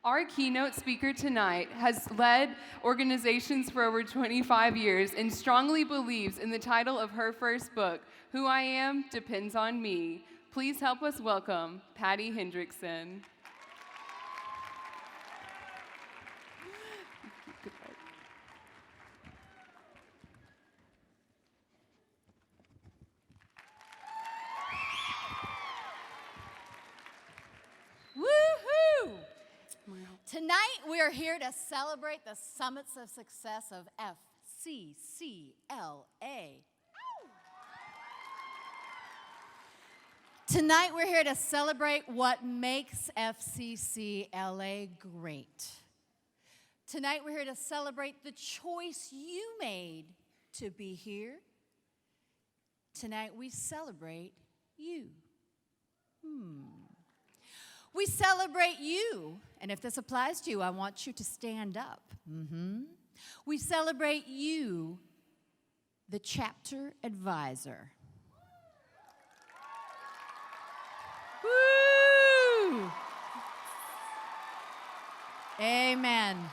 Our keynote speaker tonight has led organizations for over 25 years and strongly believes in the title of her first book, Who I Am Depends on Me. Please help us welcome Patty Hendrickson. Woohoo! Tonight we are here to celebrate the Summits of Success of FCCLA. Tonight we're here to celebrate what makes FCCLA great. Tonight we're here to celebrate the choice you made to be here. Tonight we celebrate you. We celebrate you, and if this applies to you, I want you to stand up. We celebrate you, the chapter advisor. Woo! Amen.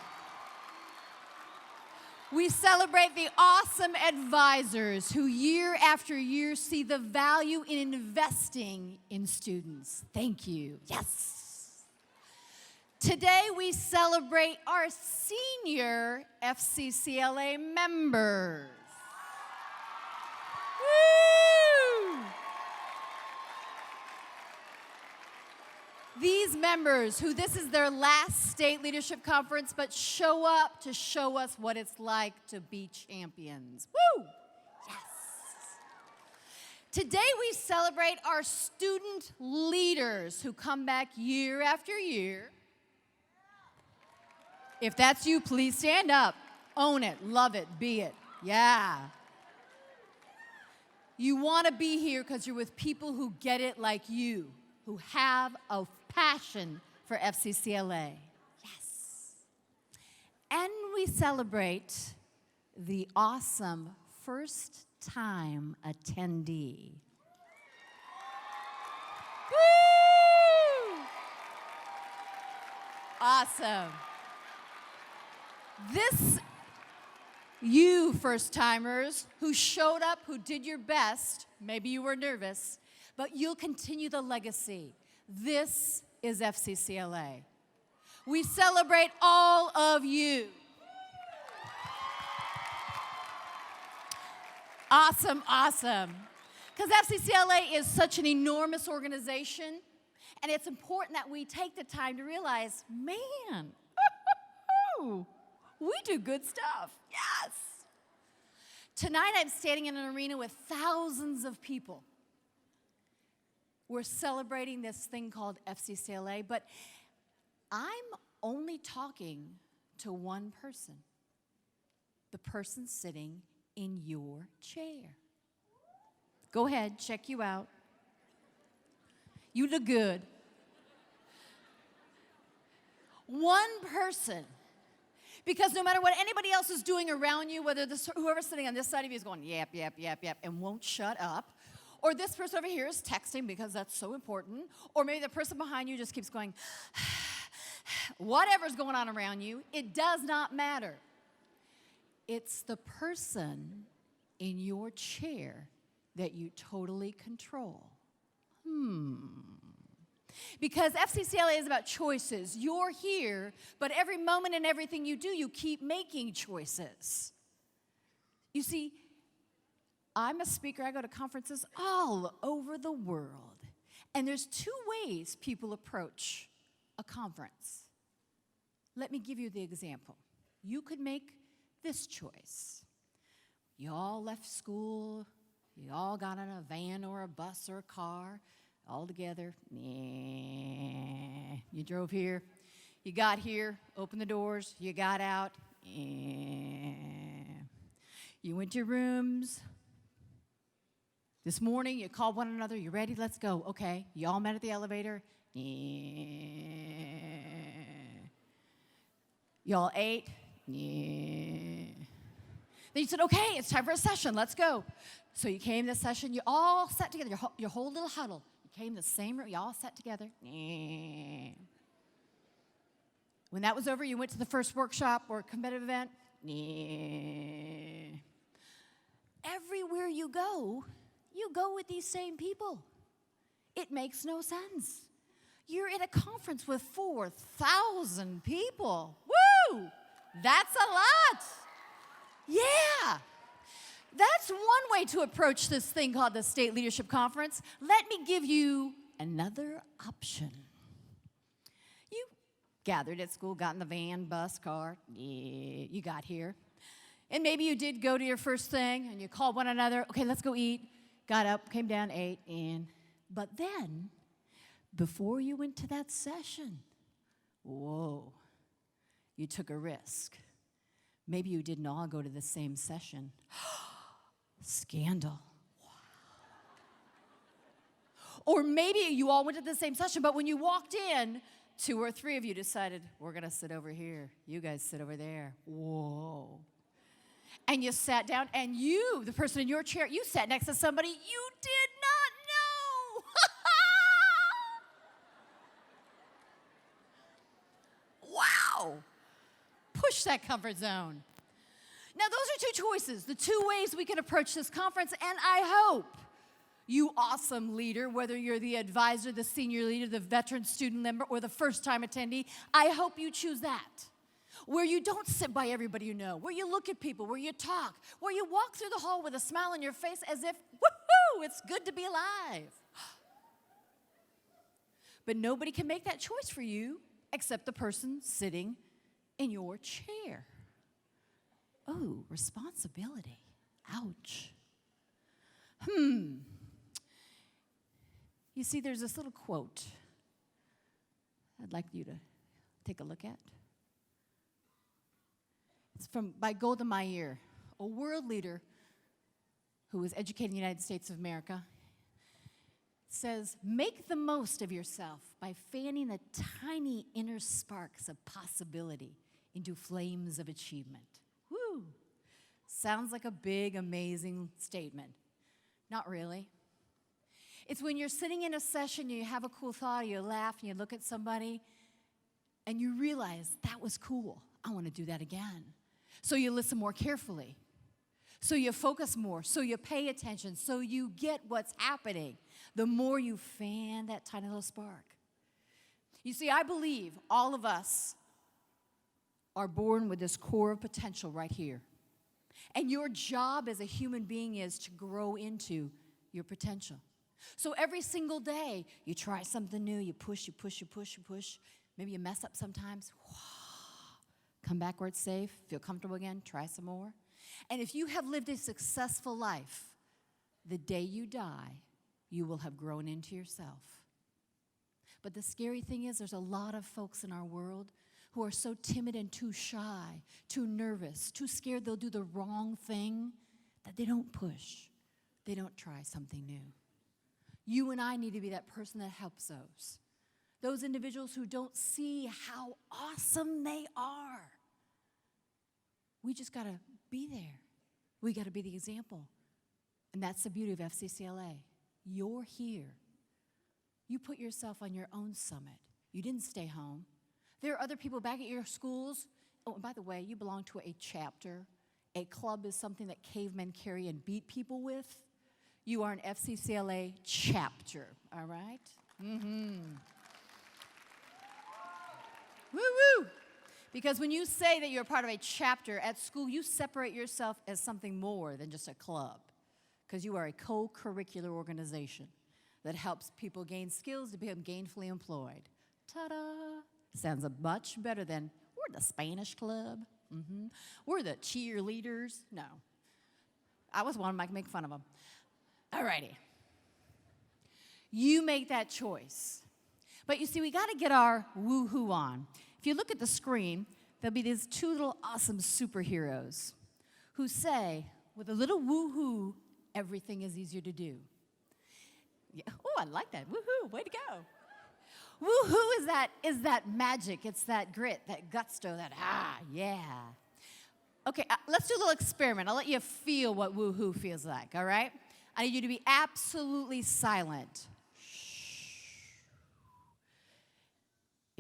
We celebrate the awesome advisors who year after year see the value in investing in students. Thank you. Yes. Today we celebrate our senior FCCLA members. Woo! These members, who this is their last state leadership conference, but show up to show us what it's like to be champions. Woo! Yes. Today we celebrate our student leaders who come back year after year. If that's you, please stand up. Own it, love it, be it. Yeah. You want to be here because you're with people who get it like you, who have a passion for FCCLA. Yes. And we celebrate the awesome first-time attendee. Woo! Awesome. You first-timers who showed up, who did your best, maybe you were nervous, but you'll continue the legacy. This is FCCLA. We celebrate all of you. Awesome, awesome. Because FCCLA is such an enormous organization, and it's important that we take the time to realize, man, we do good stuff. Yes. Tonight I'm standing in an arena with thousands of people. We're celebrating this thing called FCCLA, but I'm only talking to one person, the person sitting in your chair. Go ahead, check you out. You look good. One person. Because no matter what anybody else is doing around you, whether whoever's sitting on this side of you is going, yap, yap, yap, yap, and won't shut up, or this person over here is texting because that's so important. Or maybe the person behind you just keeps going, whatever's going on around you, it does not matter. It's the person in your chair that you totally control. Because FCCLA is about choices. You're here, but every moment and everything you do, you keep making choices. You see, I'm a speaker. I go to conferences all over the world. And there's two ways people approach a conference. Let me give you the example. You could make this choice. You all left school. You all got on a van or a bus or a car all together. You drove here. You got here, opened the doors. You got out. You went to your rooms. This morning, you called one another. You ready? Let's go. Okay. You all met at the elevator. You all ate. Then you said, okay, it's time for a session. Let's go. So you came to the session. You all sat together, your whole little huddle. You came to the same room. You all sat together. When that was over, you went to the first workshop or competitive event? Yeah. Everywhere you go with these same people. It makes no sense. You're at a conference with 4,000 people. Woo! That's a lot. Yeah. That's one way to approach this thing called the State Leadership Conference. Let me give you another option. You gathered at school, got in the van, bus, car. Yeah, you got here. And maybe you did go to your first thing, and you called one another. Okay, let's go eat. Got up, came down, ate, and... But then, before you went to that session, whoa, you took a risk. Maybe you didn't all go to the same session. Scandal. Wow. Or maybe you all went to the same session, but when you walked in, 2 or 3 of you decided, we're going to sit over here. You guys sit over there. Whoa. And you sat down, and you, the person in your chair, you sat next to somebody you did not know. Wow. Push that comfort zone. Now, those are 2 choices, the 2 ways we can approach this conference, and I hope you awesome leader, whether you're the advisor, the senior leader, the veteran student member, or the first-time attendee, I hope you choose that. Where you don't sit by everybody you know, where you look at people, where you talk, where you walk through the hall with a smile on your face as if, woohoo, it's good to be alive. But nobody can make that choice for you except the person sitting in your chair. Oh, responsibility. Ouch. You see, there's this little quote I'd like you to take a look at. It's by Golda Meir, a world leader who was educated in the United States of America. It says, make the most of yourself by fanning the tiny inner sparks of possibility into flames of achievement. Woo! Sounds like a big, amazing statement. Not really. It's when you're sitting in a session, you have a cool thought, you laugh, and you look at somebody, and you realize, that was cool. I want to do that again. So you listen more carefully. So you focus more. So you pay attention. So you get what's happening. The more you fan that tiny little spark. You see, I believe all of us are born with this core of potential right here. And your job as a human being is to grow into your potential. So every single day, you try something new, you push, you push, you push, you push. Maybe you mess up sometimes. Come back where it's safe, feel comfortable again, try some more. And if you have lived a successful life, the day you die, you will have grown into yourself. But the scary thing is there's a lot of folks in our world who are so timid and too shy, too nervous, too scared they'll do the wrong thing that they don't push. They don't try something new. You and I need to be that person that helps those. Those individuals who don't see how awesome they are. We just got to be there. We got to be the example. And that's the beauty of FCCLA. You're here. You put yourself on your own summit. You didn't stay home. There are other people back at your schools. Oh, and by the way, you belong to a chapter. A club is something that cavemen carry and beat people with. You are an FCCLA chapter, all right? Woo-woo! Because when you say that you're part of a chapter at school, you separate yourself as something more than just a club. Because you are a co-curricular organization that helps people gain skills to become gainfully employed. Ta-da! Sounds much better than, we're the Spanish club. We're the cheerleaders. No. I was one, I might make fun of them. All righty. You make that choice. But you see, we got to get our woo-hoo on. If you look at the screen, there'll be these 2 little awesome superheroes who say, with a little woo-hoo, everything is easier to do. Yeah. Oh, I like that. Woo-hoo, way to go. Woo-hoo is that magic. It's that grit, that gusto, that yeah. Okay, let's do a little experiment. I'll let you feel what woo-hoo feels like, all right? I need you to be absolutely silent.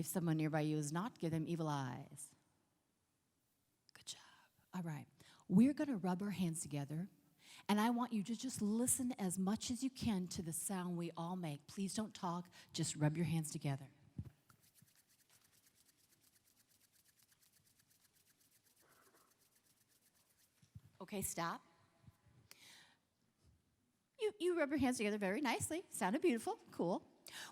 If someone nearby you is not, give them evil eyes. Good job. All right. We're going to rub our hands together, and I want you to just listen as much as you can to the sound we all make. Please don't talk. Just rub your hands together. Okay, stop. You rub your hands together very nicely. Sounded beautiful. Cool.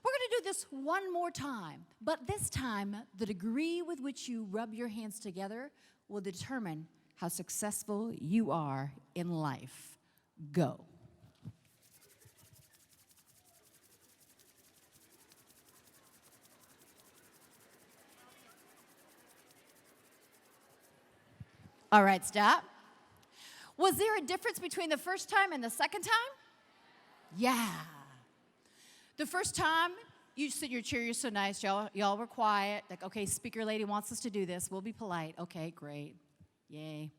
We're going to do this one more time, but this time, the degree with which you rub your hands together will determine how successful you are in life. Go. All right, stop. Was there a difference between the first time and the second time? Yeah. The first time, you sit in your chair, you're so nice, y'all were quiet. Like, okay, speaker lady wants us to do this. We'll be polite. Okay, great. Yay.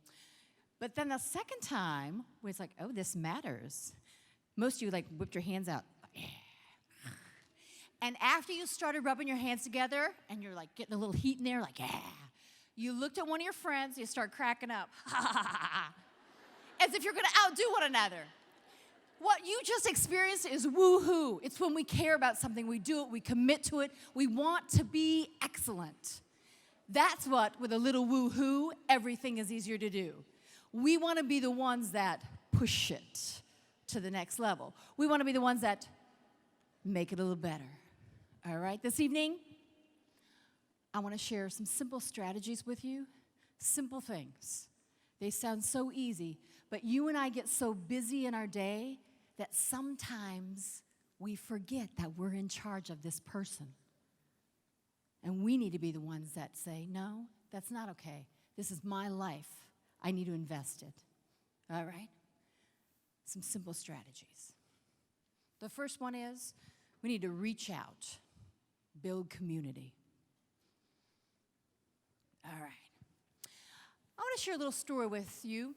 But then the second time, where it's like, oh, this matters. Most of you, like, whipped your hands out. And after you started rubbing your hands together, and you're, like, getting a little heat in there, like, yeah, you looked at one of your friends, you start cracking up. As if you're going to outdo one another. What you just experienced is woo-hoo. It's when we care about something, we do it, we commit to it, we want to be excellent. That's what, with a little woo-hoo, everything is easier to do. We want to be the ones that push it to the next level. We want to be the ones that make it a little better. All right, this evening, I want to share some simple strategies with you, simple things. They sound so easy, but you and I get so busy in our day that sometimes we forget that we're in charge of this person. And we need to be the ones that say, no, that's not okay. This is my life. I need to invest it. All right? Some simple strategies. The first one is we need to reach out, build community. All right. I want to share a little story with you.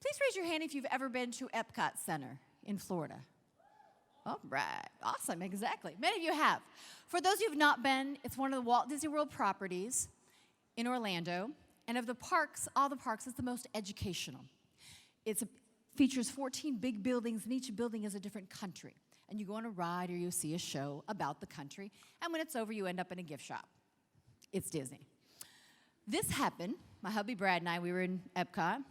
Please raise your hand if you've ever been to Epcot Center in Florida. All right. Awesome. Exactly. Many of you have. For those of you who have not been, it's one of the Walt Disney World properties in Orlando. And of the parks, all the parks, it's the most educational. It features 14 big buildings, and each building is a different country. And you go on a ride or you see a show about the country. And when it's over, you end up in a gift shop. It's Disney. This happened. My hubby Brad and I, we were in Epcot.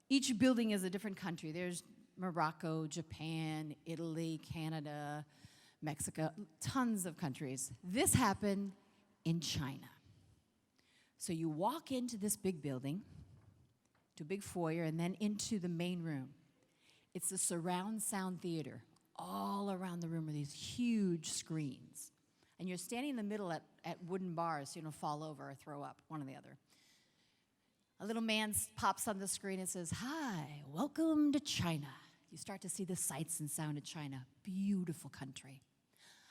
Each building is a different country. There's Morocco, Japan, Italy, Canada, Mexico, tons of countries. This happened in China. So you walk into this big building, to a big foyer, and then into the main room. It's a surround sound theater. All around the room are these huge screens. And you're standing in the middle at wooden bars, so you don't fall over or throw up, one or the other. A little man pops on the screen and says, "Hi, welcome to China." You start to see the sights and sound of China. Beautiful country.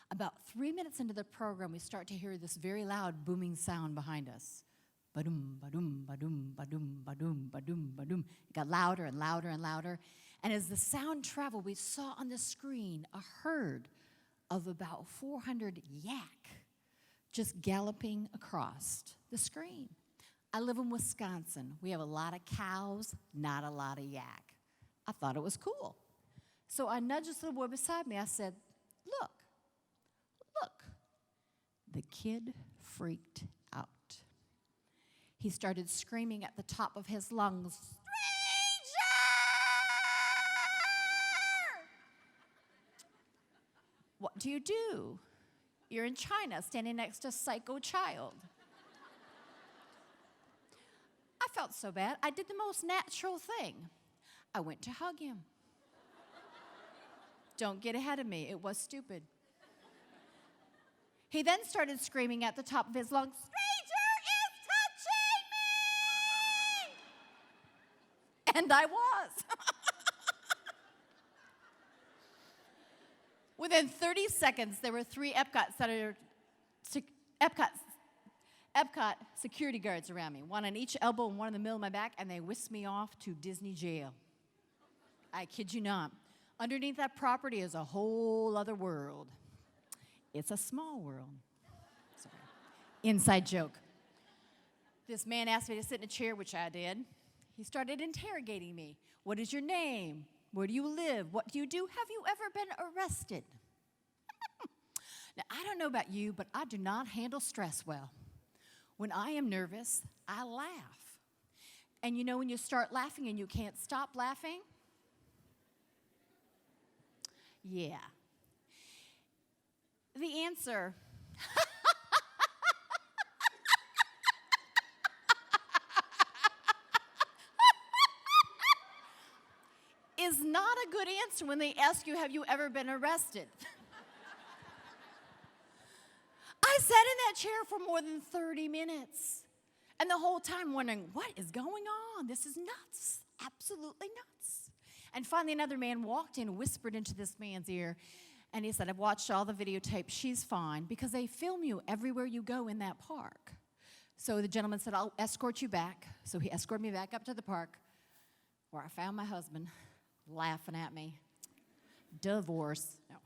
About 3 minutes into the program, we start to hear this very loud booming sound behind us. Ba-dum, ba-dum, ba-dum, ba-dum, ba-dum, ba-dum, ba-dum. It got louder and louder and louder. And as the sound traveled, we saw on the screen a herd of about 400 yak just galloping across the screen. I live in Wisconsin. We have a lot of cows, not a lot of yak. I thought it was cool. So I nudged this little boy beside me. I said, look. The kid freaked out. He started screaming at the top of his lungs, "Stranger!" What do? You're in China, standing next to a psycho child. I felt so bad. I did the most natural thing. I went to hug him. Don't get ahead of me. It was stupid. He then started screaming at the top of his lungs, "Stranger is touching me!" And I was. Within 30 seconds, there were 3 Epcot security guards around me, one on each elbow and one in the middle of my back, and they whisked me off to Disney jail. I kid you not. Underneath that property is a whole other world. It's a small world. Inside joke. This man asked me to sit in a chair, which I did. He started interrogating me. What is your name? Where do you live? What do you do? Have you ever been arrested? Now, I don't know about you, but I do not handle stress well. When I am nervous, I laugh. And you know when you start laughing and you can't stop laughing? Yeah. The answer is not a good answer when they ask you, have you ever been arrested? I sat in that chair for more than 30 minutes. And the whole time wondering, what is going on? This is nuts, absolutely nuts. And finally another man walked in, whispered into this man's ear, and he said, I've watched all the videotapes, she's fine, because they film you everywhere you go in that park. So the gentleman said, I'll escort you back. So he escorted me back up to the park, where I found my husband laughing at me. Divorce. No.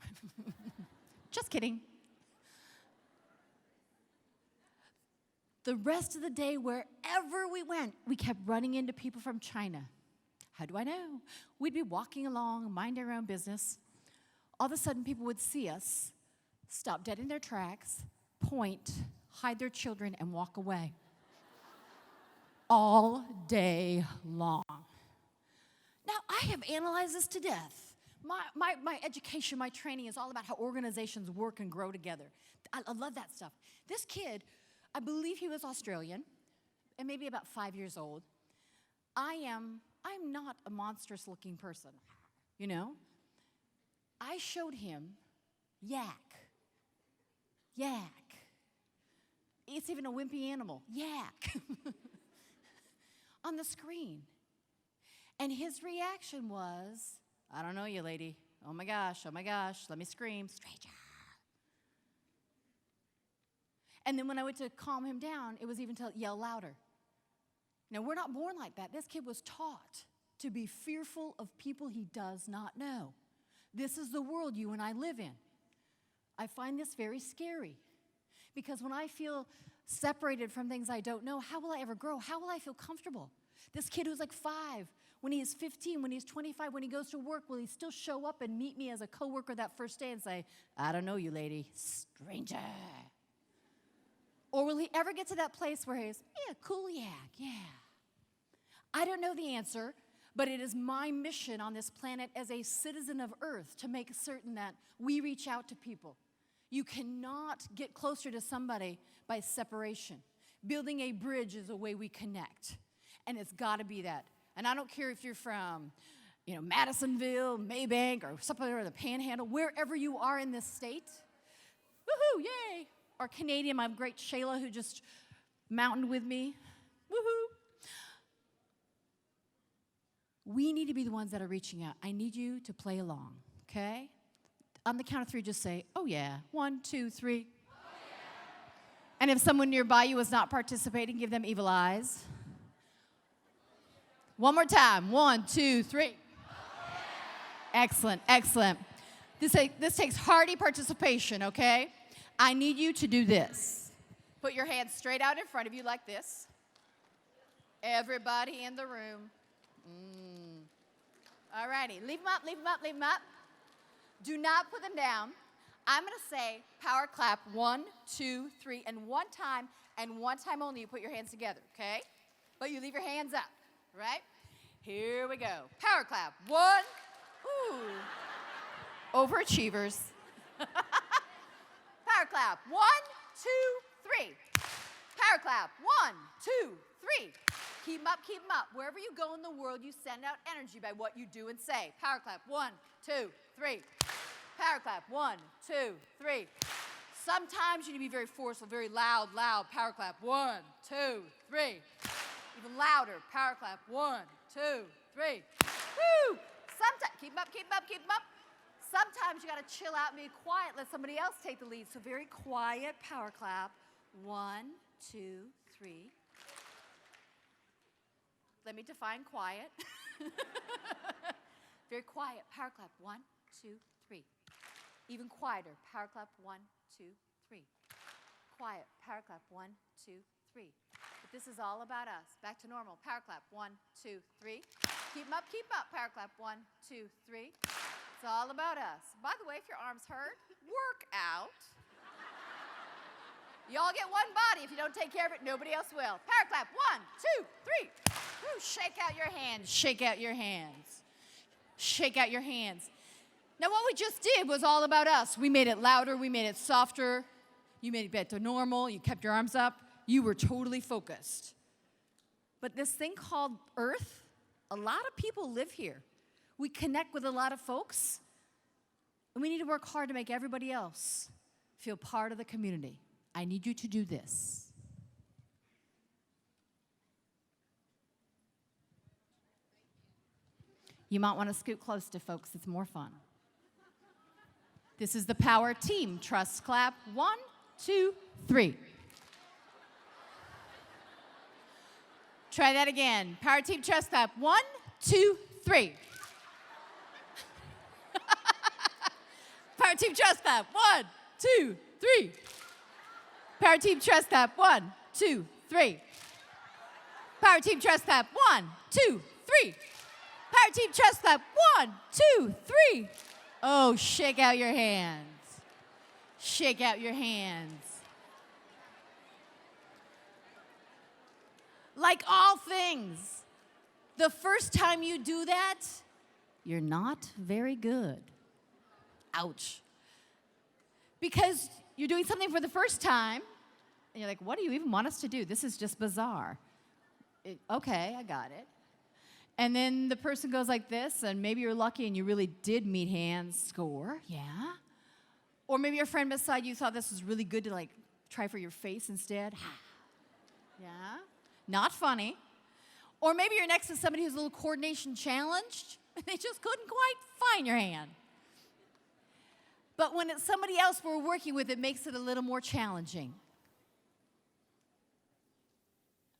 Just kidding. The rest of the day, wherever we went, we kept running into people from China. How do I know? We'd be walking along, mind our own business. All of a sudden, people would see us, stop dead in their tracks, point, hide their children, and walk away. All day long. Now, I have analyzed this to death. My education, my training is all about how organizations work and grow together. I love that stuff. This kid, I believe he was Australian, and maybe about 5 years old. I'm not a monstrous-looking person, you know? I showed him yak. It's even a wimpy animal, yak, on the screen. And his reaction was, I don't know you, lady. Oh my gosh, let me scream, stranger. And then when I went to calm him down, it was even to yell louder. Now, we're not born like that. This kid was taught to be fearful of people he does not know. This is the world you and I live in. I find this very scary because when I feel separated from things I don't know, how will I ever grow? How will I feel comfortable? This kid who's like 5, when he is 15, when he's 25, when he goes to work, will he still show up and meet me as a coworker that first day and say, I don't know you, lady, stranger? Or will he ever get to that place where he's, yeah, cool yak, yeah. I don't know the answer, but it is my mission on this planet as a citizen of Earth to make certain that we reach out to people. You cannot get closer to somebody by separation. Building a bridge is a way we connect, and it's got to be that. And I don't care if you're from, Madisonville, Maybank, or something or the Panhandle, wherever you are in this state. Woohoo, yay! Or Canadian, my great Shayla, who just mountained with me. Woohoo! We need to be the ones that are reaching out. I need you to play along, okay? On the count of 3, just say, oh yeah. 1, 2, 3. Oh, yeah. And if someone nearby you is not participating, give them evil eyes. One more time. 1, 2, 3. Oh, yeah. Excellent, excellent. This takes hearty participation, okay? I need you to do this. Put your hands straight out in front of you like this. Everybody in the room. All righty, leave them up, leave them up, leave them up. Do not put them down. I'm going to say power clap 1, 2, 3, and one time only you put your hands together, okay? But you leave your hands up, right? Here we go. Power clap. 1, ooh, overachievers. Power clap. 1, 2, 3. Power clap. 1, 2, 3. Keep them up, keep them up. Wherever you go in the world, you send out energy by what you do and say. Power clap. 1, 2, 3. Power clap. 1, 2, 3. Sometimes you need to be very forceful, very loud. Power clap. 1, 2, 3. Even louder. Power clap. 1, 2, 3. Woo! Sometimes, keep them up, keep them up, keep them up. Sometimes you got to chill out and be quiet. Let somebody else take the lead. So very quiet power clap. 1, 2, 3. Let me define quiet. Very quiet. Power clap. 1, 2, 3. Even quieter. Power clap. 1, 2, 3. Quiet. Power clap. 1, 2, 3. But this is all about us. Back to normal. Power clap. 1, 2, 3. Keep 'em up, keep up. Power clap. 1, 2, 3. It's all about us. By the way, if your arms hurt, work out. You all get one body. If you don't take care of it, nobody else will. Power clap. 1, 2, 3. Woo, shake out your hands. Shake out your hands. Shake out your hands. Now, what we just did was all about us. We made it louder. We made it softer. You made it back to normal. You kept your arms up. You were totally focused. But this thing called Earth, a lot of people live here. We connect with a lot of folks. And we need to work hard to make everybody else feel part of the community. I need you to do this. You might want to scoot close to folks. It's more fun. This is the power team. Trust clap. 1, 2, 3. Try that again. Power team trust clap. 1, 2, 3. Power team trust clap. 1, 2, 3. Power team trust clap. 1, 2, 3. Power team trust clap. 1, 2, 3. Power team trust clap. 1, 2, 3. Oh, shake out your hands. Shake out your hands. Like all things, the first time you do that, you're not very good. Ouch. Because you're doing something for the first time, and you're like, what do you even want us to do? This is just bizarre. Okay, I got it. And then the person goes like this, and maybe you're lucky and you really did meet hands, score, yeah. Or maybe your friend beside you thought this was really good to like try for your face instead. Yeah, not funny. Or maybe you're next to somebody who's a little coordination challenged, and they just couldn't quite find your hand. But when it's somebody else we're working with, it makes it a little more challenging.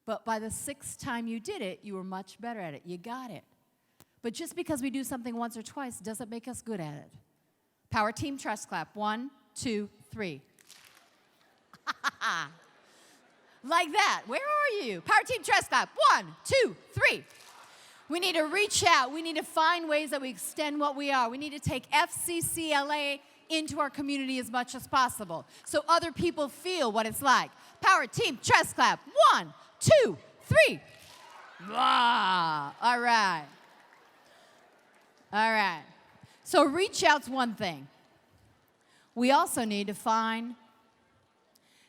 But by the 6th time you did it, you were much better at it. You got it. But just because we do something once or twice doesn't make us good at it. Power team trust clap. 1, 2, 3. Like that. Where are you? Power team trust clap. 1, 2, 3. We need to reach out. We need to find ways that we extend what we are. We need to take FCCLA into our community as much as possible so other people feel what it's like. Power team trust clap. 1, 2, 3. All right. All right. So reach out's one thing. We also need to find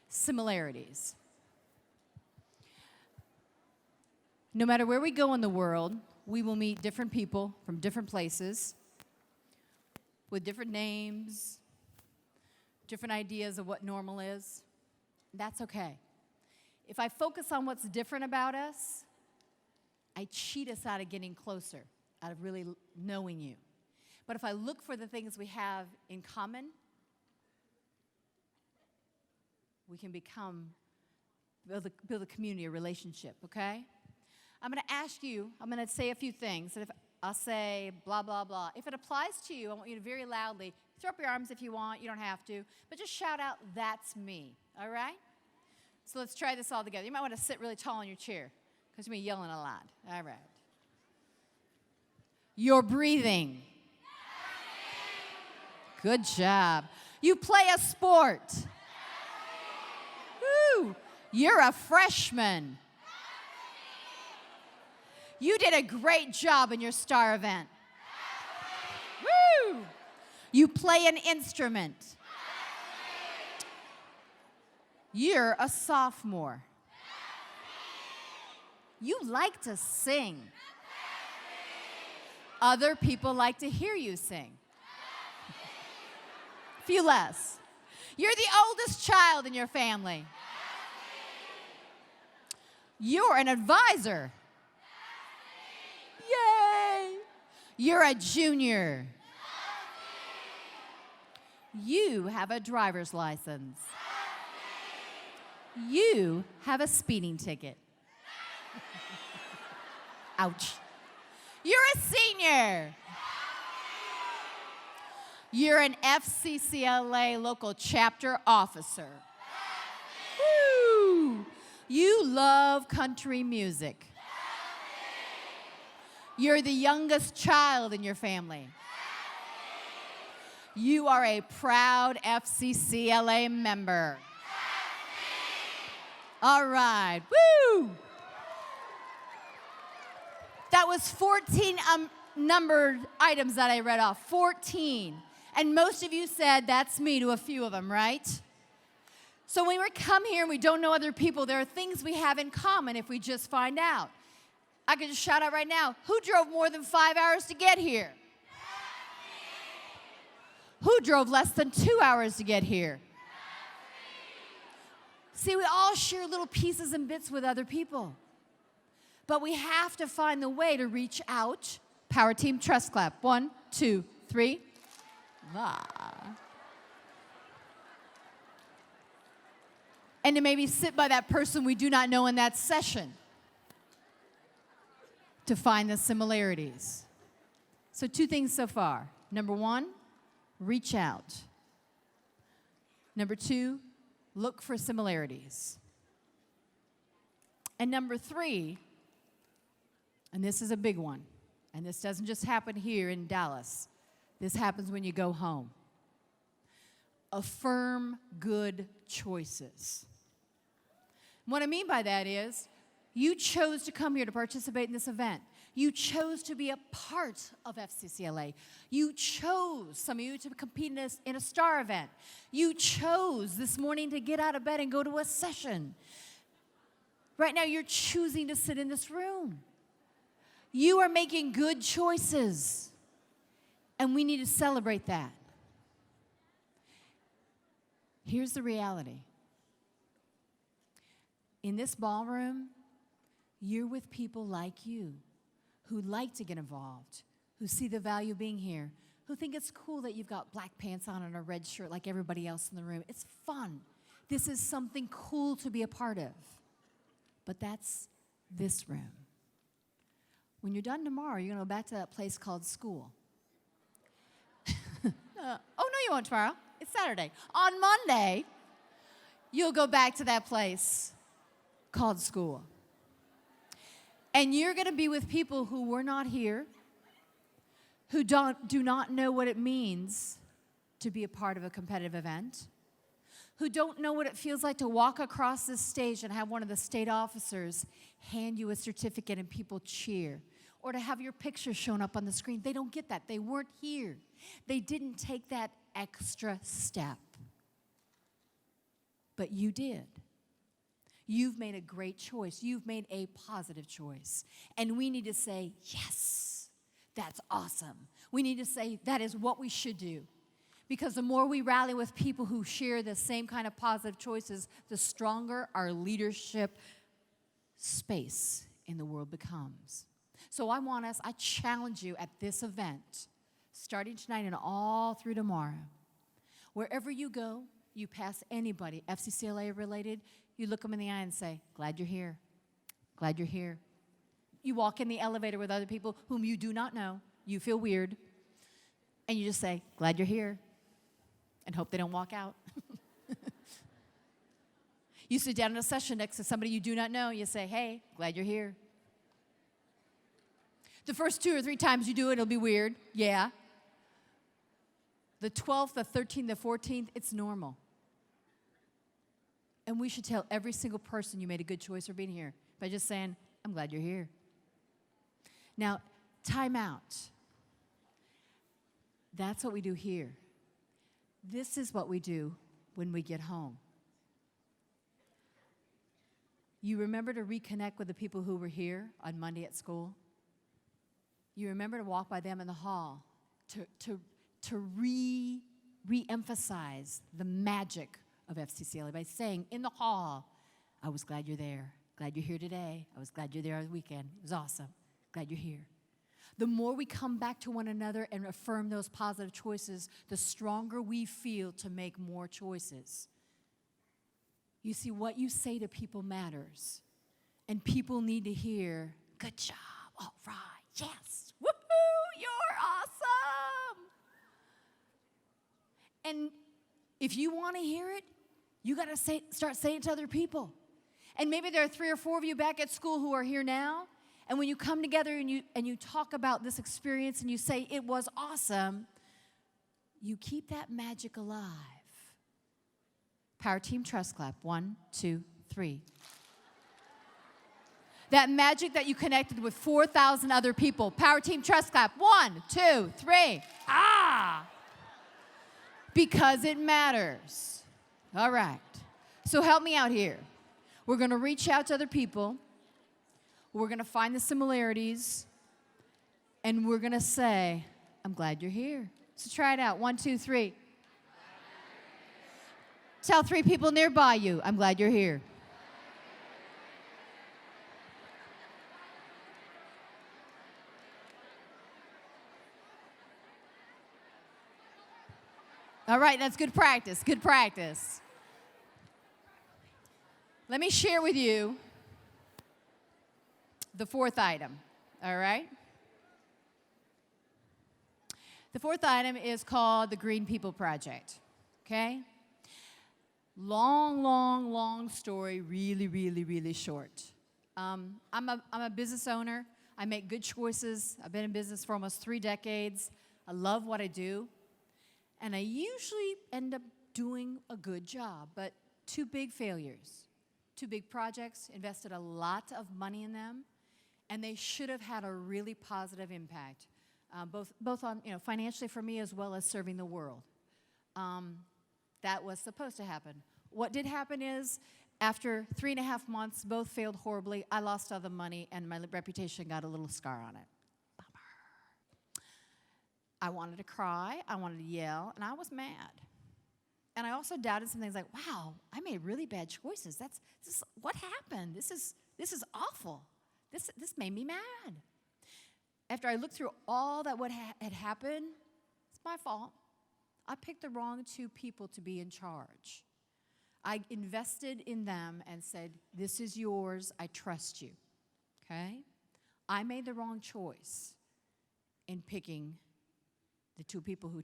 similarities. No matter where we go in the world, we will meet different people from different places with different names, different ideas of what normal is. That's okay. If I focus on what's different about us, I cheat us out of getting closer, out of really knowing you. But if I look for the things we have in common, we can build a community, a relationship, okay? I'm going to ask you, I'm going to say a few things. And if I'll say blah, blah, blah. If it applies to you, I want you to very loudly throw up your arms if you want. You don't have to. But just shout out, that's me, all right? So let's try this all together. You might want to sit really tall in your chair because you're going to be yelling a lot. All right. You're breathing. Good job. You play a sport. Woo. You're a freshman. You did a great job in your STAR event. Woo! You play an instrument. You're a sophomore. You like to sing. Other people like to hear you sing. Few less. You're the oldest child in your family. You're an advisor. Yay! You're a junior. You have a driver's license. You have a speeding ticket. Ouch. You're a senior. You're an FCCLA local chapter officer. Woo! You love country music. You're the youngest child in your family. You are a proud FCCLA member. All right. Woo! That was 14 numbered items that I read off. 14. And most of you said, that's me to a few of them, right? So when we come here and we don't know other people, there are things we have in common if we just find out. I can just shout out right now, who drove more than 5 hours to get here? Who drove less than 2 hours to get here? See, we all share little pieces and bits with other people. But we have to find the way to reach out. Power team, trust clap. 1, 2, 3. And to maybe sit by that person we do not know in that session to find the similarities. So 2 things so far. Number 1, reach out. Number 2, look for similarities. And number 3, and this is a big one, and this doesn't just happen here in Dallas. This happens when you go home. Affirm good choices. What I mean by that is, you chose to come here to participate in this event. You chose to be a part of FCCLA. You chose, some of you, to compete in a STAR event. You chose this morning to get out of bed and go to a session. Right now, you're choosing to sit in this room. You are making good choices, and we need to celebrate that. Here's the reality. In this ballroom, you're with people like you who like to get involved, who see the value of being here, who think it's cool that you've got black pants on and a red shirt like everybody else in the room. It's fun. This is something cool to be a part of. But that's this room. When you're done tomorrow, you're going to go back to that place called school. Oh, no, you won't tomorrow. It's Saturday. On Monday, you'll go back to that place called school. And you're going to be with people who were not here, who do not know what it means to be a part of a competitive event, who don't know what it feels like to walk across this stage and have one of the state officers hand you a certificate and people cheer, or to have your picture shown up on the screen. They don't get that. They weren't here. They didn't take that extra step. But you did. You've made a great choice. You've made a positive choice. And we need to say, yes, that's awesome. We need to say that is what we should do. Because the more we rally with people who share the same kind of positive choices, the stronger our leadership space in the world becomes. So I challenge you at this event, starting tonight and all through tomorrow. Wherever you go, you pass anybody, FCCLA related, you look them in the eye and say, glad you're here. Glad you're here. You walk in the elevator with other people whom you do not know. You feel weird. And you just say, glad you're here. And hope they don't walk out. You sit down in a session next to somebody you do not know. You say, hey, glad you're here. The first 2 or 3 times you do it, it'll be weird. Yeah. The 12th, the 13th, the 14th, it's normal. And we should tell every single person you made a good choice for being here by just saying, I'm glad you're here. Now, time out. That's what we do here. This is what we do when we get home. You remember to reconnect with the people who were here on Monday at school? You remember to walk by them in the hall to re-emphasize the magic of FCCLA by saying in the hall, I was glad you're there. Glad you're here today. I was glad you're there on the weekend. It was awesome. Glad you're here. The more we come back to one another and affirm those positive choices, the stronger we feel to make more choices. You see, what you say to people matters. And people need to hear, good job, all right, yes, woohoo, you're awesome. And if you want to hear it, You got to start saying it to other people. And maybe there are 3 or 4 of you back at school who are here now. And when you come together and you talk about this experience and you say it was awesome, you keep that magic alive. Power Team Trust Clap. 1, 2, 3. That magic that you connected with 4,000 other people. Power Team Trust Clap. 1, 2, 3. Ah! Because it matters. All right. So help me out here. We're going to reach out to other people. We're going to find the similarities. And we're going to say, I'm glad you're here. So try it out. 1, 2, 3. Tell 3 people nearby you, I'm glad you're here. All right, that's good practice, good practice. Let me share with you the 4th item, all right? The 4th item is called the Green People Project, okay? Long story, really short. I'm a business owner. I make good choices. I've been in business for almost 3 decades. I love what I do. And I usually end up doing a good job, but 2 big failures. 2 big projects, invested a lot of money in them, and they should have had a really positive impact, both on, financially for me as well as serving the world. That was supposed to happen. What did happen is, after 3.5 months, both failed horribly. I lost all the money, and my reputation got a little scar on it. Bummer. I wanted to cry, I wanted to yell, and I was mad. And I also doubted some things like, wow, I made really bad choices. What happened? This is awful. This made me mad. After I looked through all that what had happened, it's my fault. I picked the wrong 2 people to be in charge. I invested in them and said, this is yours, I trust you, okay? I made the wrong choice in picking the 2 people who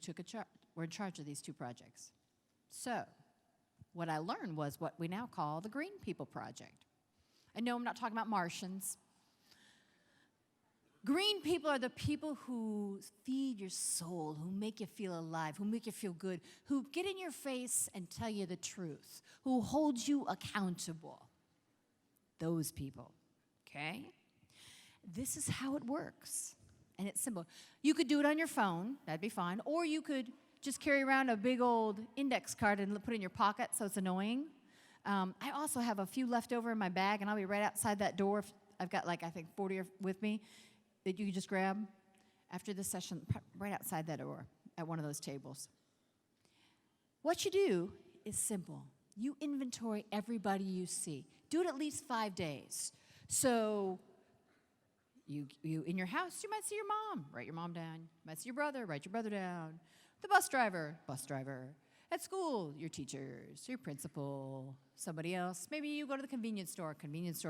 were in charge of these 2 projects. So, what I learned was what we now call the Green People Project. I know I'm not talking about Martians. Green people are the people who feed your soul, who make you feel alive, who make you feel good, who get in your face and tell you the truth, who hold you accountable. Those people, okay? This is how it works, and it's simple. You could do it on your phone, that'd be fine, or you could just carry around a big old index card and put it in your pocket so it's annoying. I also have a few left over in my bag, and I'll be right outside that door. I've got, I think 40 with me that you can just grab after this session, right outside that door at one of those tables. What you do is simple. You inventory everybody you see. Do it at least 5 days. So you in your house, you might see your mom. Write your mom down. You might see your brother. Write your brother down. The bus driver. At school, your teachers, your principal, somebody else. Maybe you go to the convenience store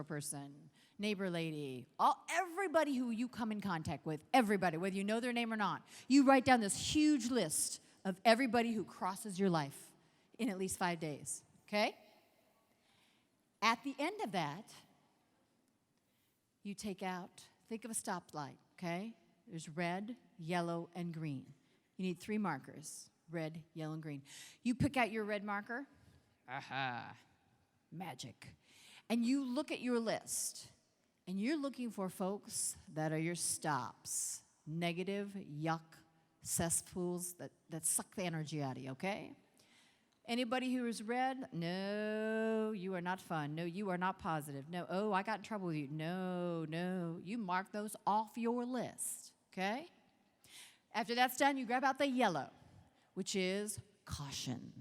person, neighbor lady, everybody who you come in contact with, everybody, whether you know their name or not. You write down this huge list of everybody who crosses your life in at least 5 days, okay? At the end of that, you think of a stoplight, okay? There's red, yellow, and green. You need 3 markers. Red, yellow, and green. You pick out your red marker. Aha. Magic. And you look at your list. And you're looking for folks that are your stops. Negative, yuck, cesspools that suck the energy out of you, okay? Anybody who is red, no, you are not fun. No, you are not positive. No, oh, I got in trouble with you. No. You mark those off your list, okay? After that's done, you grab out the yellow, which is caution.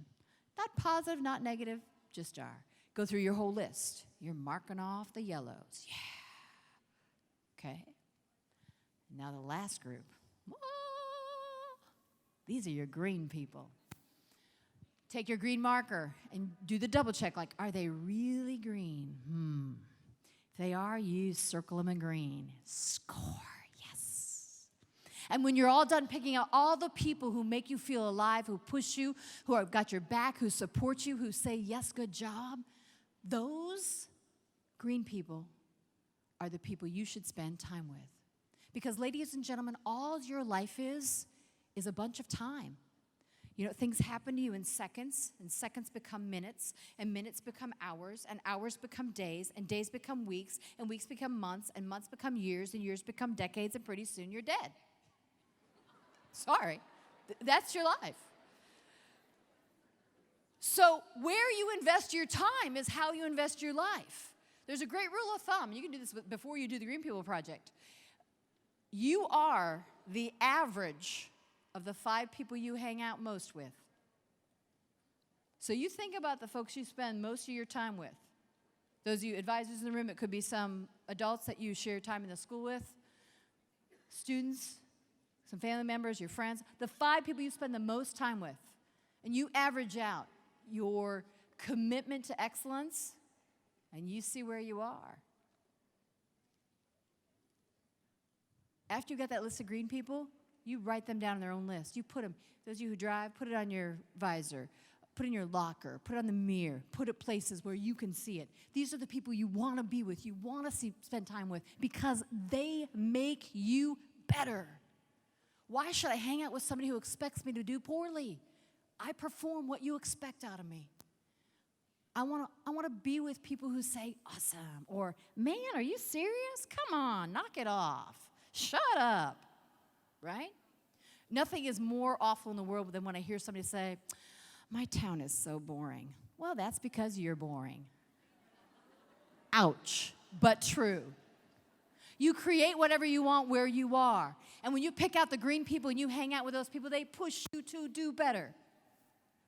Not positive, not negative, just are. Go through your whole list. You're marking off the yellows. Yeah. Okay. Now the last group. These are your green people. Take your green marker and do the double check, like, are they really green? If they are, you circle them in green. Score, yes. And when you're all done picking out all the people who make you feel alive, who push you, who have got your back, who support you, who say, yes, good job, those green people are the people you should spend time with. Because, ladies and gentlemen, all your life is a bunch of time. You know, things happen to you in seconds, and seconds become minutes, and minutes become hours, and hours become days, and days become weeks, and weeks become months, and months become years, and years become decades, and pretty soon you're dead. Sorry. That's your life. So where you invest your time is how you invest your life. There's a great rule of thumb. You can do this before you do the Green People Project. You are the average of the 5 people you hang out most with. So you think about the folks you spend most of your time with. Those of you advisors in the room, it could be some adults that you share time in the school with, students, some family members, your friends, the 5 people you spend the most time with. And you average out your commitment to excellence, and you see where you are. After you got that list of green people, you write them down on their own list. You put them, those of you who drive, put it on your visor, put it in your locker, put it on the mirror, put it places where you can see it. These are the people you want to be with, you want to spend time with, because they make you better. Why should I hang out with somebody who expects me to do poorly? I perform what you expect out of me. I want to be with people who say, awesome, or, man, are you serious? Come on, knock it off. Shut up, right? Nothing is more awful in the world than when I hear somebody say, my town is so boring. Well, that's because you're boring. Ouch, but true. You create whatever you want where you are. And when you pick out the green people and you hang out with those people, they push you to do better.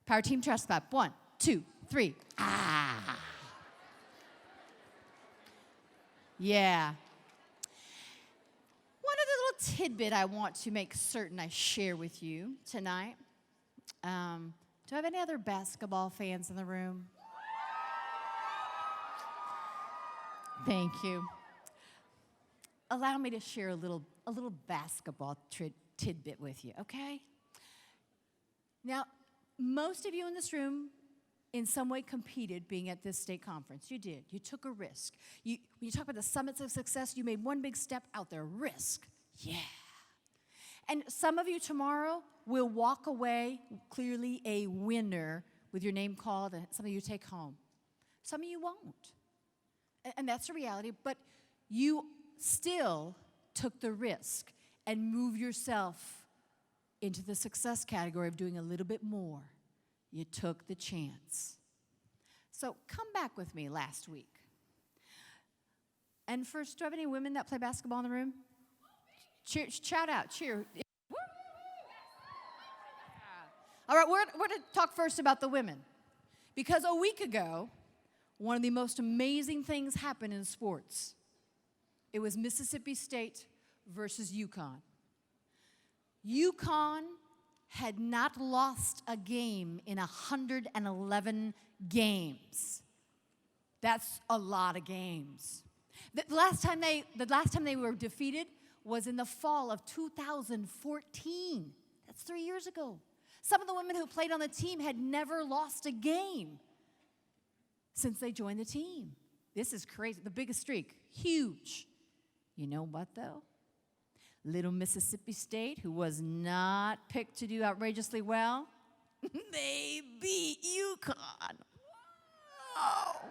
Power team trust clap. 1, 2, 3. Ah. Yeah. One other little tidbit I want to make certain I share with you tonight. Do I have any other basketball fans in the room? Thank you. Allow me to share a little basketball tidbit with you, okay? Now, most of you in this room in some way competed being at this state conference. You did. You took a risk. When you talk about the summits of success, you made one big step out there. Risk. Yeah. And some of you tomorrow will walk away clearly a winner with your name called and some of you take home. Some of you won't. And that's the reality. But you still took the risk and moved yourself into the success category of doing a little bit more. You took the chance. So come back with me last week. And first, do I have any women that play basketball in the room? Cheer, shout out, cheer. All right, we're going to talk first about the women. Because a week ago, one of the most amazing things happened in sports. It was Mississippi State versus UConn. UConn had not lost a game in 111 games. That's a lot of games. The last time they were defeated was in the fall of 2014. That's 3 years ago. Some of the women who played on the team had never lost a game since they joined the team. This is crazy. The biggest streak. Huge. You know what, though? Little Mississippi State, who was not picked to do outrageously well, they beat UConn. Whoa.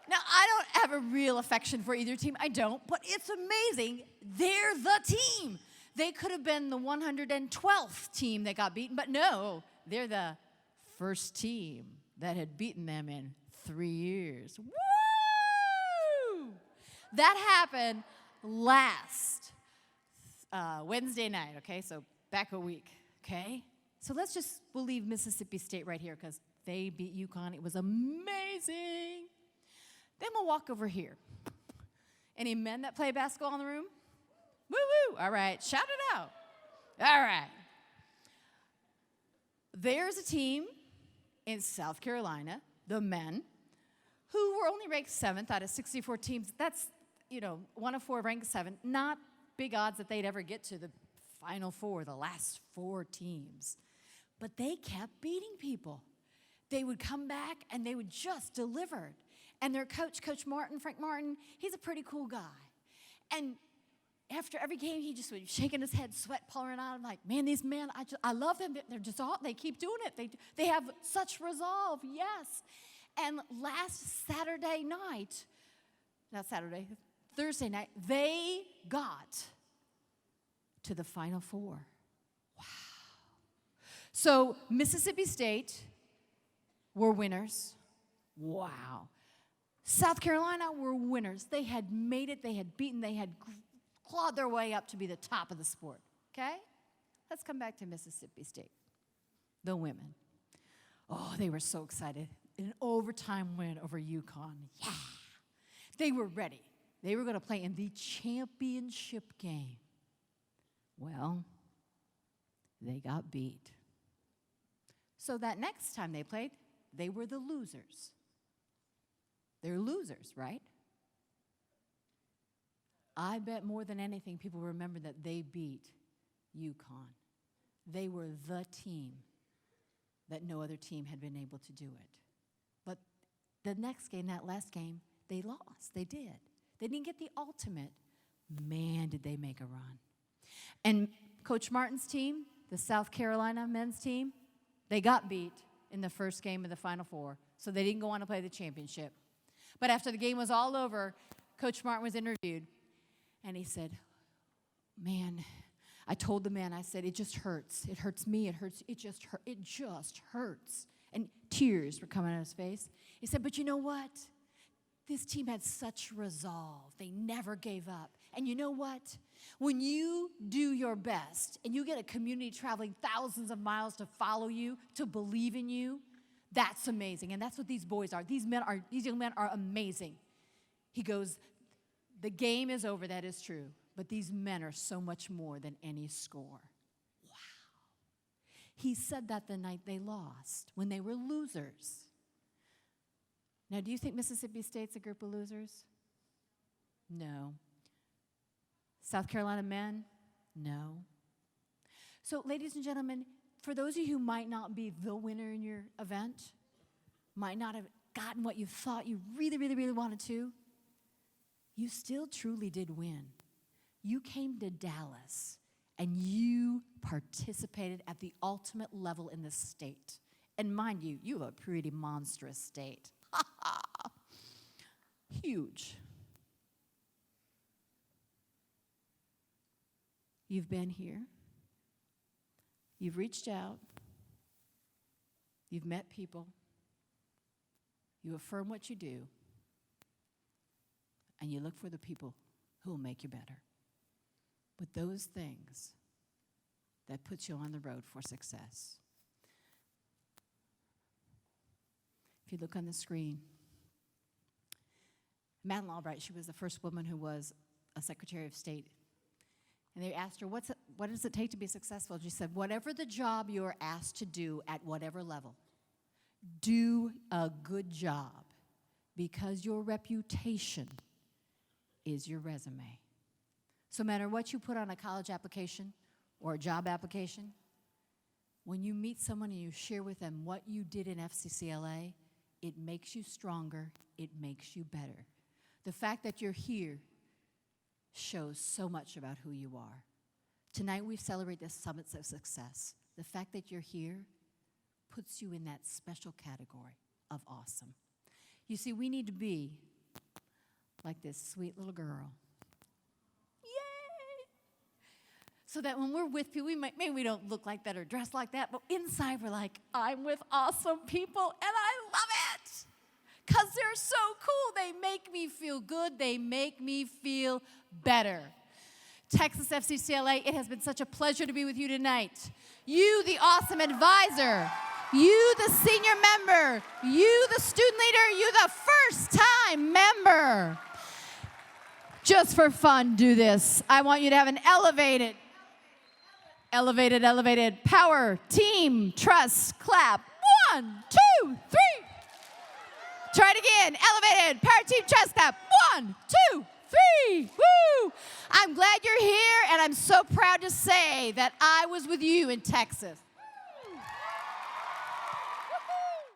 Now, I don't have a real affection for either team. I don't, but it's amazing. They're the team. They could have been the 112th team that got beaten, but no, they're the first team that had beaten them in 3 years. Woo! That happened last Wednesday night, okay? So back a week, okay? So we'll leave Mississippi State right here because they beat UConn. It was amazing. Then we'll walk over here. Any men that play basketball in the room? Woo-woo. All right, shout it out. All right. There's a team in South Carolina, the men, who were only ranked 7th out of 64 teams. That's, 1 of 4 ranked 7. Not big odds that they'd ever get to the Final Four, the last 4 teams. But they kept beating people. They would come back and they would just deliver. And their coach, Coach Martin, Frank Martin, he's a pretty cool guy. And after every game, he just would shaking his head, sweat pouring out. I'm like, man, these men, I love them. They're just all, they keep doing it. They have such resolve, yes. And last Saturday night, Thursday night, they got to the Final Four. Wow. So Mississippi State were winners. Wow. South Carolina were winners. They had made it. They had beaten. They had clawed their way up to be the top of the sport. Okay? Let's come back to Mississippi State. The women. Oh, they were so excited. An overtime win over UConn. Yeah. They were ready. They were going to play in the championship game. Well, they got beat. So that next time they played, they were the losers. They're losers, right? I bet more than anything, people remember that they beat UConn. They were the team that no other team had been able to do it. But the next game, that last game, they lost. They did. They didn't get the ultimate. Man, did they make a run. And Coach Martin's team, the South Carolina men's team, they got beat in the first game of the Final Four, so they didn't go on to play the championship. But after the game was all over, Coach Martin was interviewed, and he said, man, I told the man, I said, it just hurts. It hurts me. It just hurts. And tears were coming out of his face. He said, but you know what? This team had such resolve. They never gave up. And you know what? When you do your best and you get a community traveling thousands of miles to follow you, to believe in you, that's amazing. And that's what these boys are. These young men are amazing. He goes, the game is over, that is true. But these men are so much more than any score. Wow. He said that the night they lost, when they were losers. Now, do you think Mississippi State's a group of losers? No. South Carolina men? No. So, ladies and gentlemen, for those of you who might not be the winner in your event, might not have gotten what you thought you really, really, really wanted to, you still truly did win. You came to Dallas, and you participated at the ultimate level in the state. And mind you, you have a pretty monstrous state. Huge. You've been here. You've reached out. You've met people. You affirm what you do. And you look for the people who will make you better. With those things that put you on the road for success. If you look on the screen, Madeleine Albright, she was the first woman who was a Secretary of State. And they asked her, what does it take to be successful? She said, whatever the job you are asked to do at whatever level, do a good job, because your reputation is your resume. So no matter what you put on a college application or a job application, when you meet someone and you share with them what you did in FCCLA, it makes you stronger, it makes you better. The fact that you're here shows so much about who you are. Tonight we celebrate the summits of success. The fact that you're here puts you in that special category of awesome. You see, we need to be like this sweet little girl. Yay! So that when we're with people, maybe we don't look like that or dress like that, but inside we're like, I'm with awesome people and I love it. Because they're so cool. They make me feel good. They make me feel better. Texas FCCLA, it has been such a pleasure to be with you tonight. You, the awesome advisor. You, the senior member. You, the student leader. You, the first-time member. Just for fun, do this. I want you to have an elevated power, team, trust, clap. 1, 2, 3. Try it again. Elevated, power, team, trust, clap. 1, 2, 3. Woo! I'm glad you're here, and I'm so proud to say that I was with you in Texas.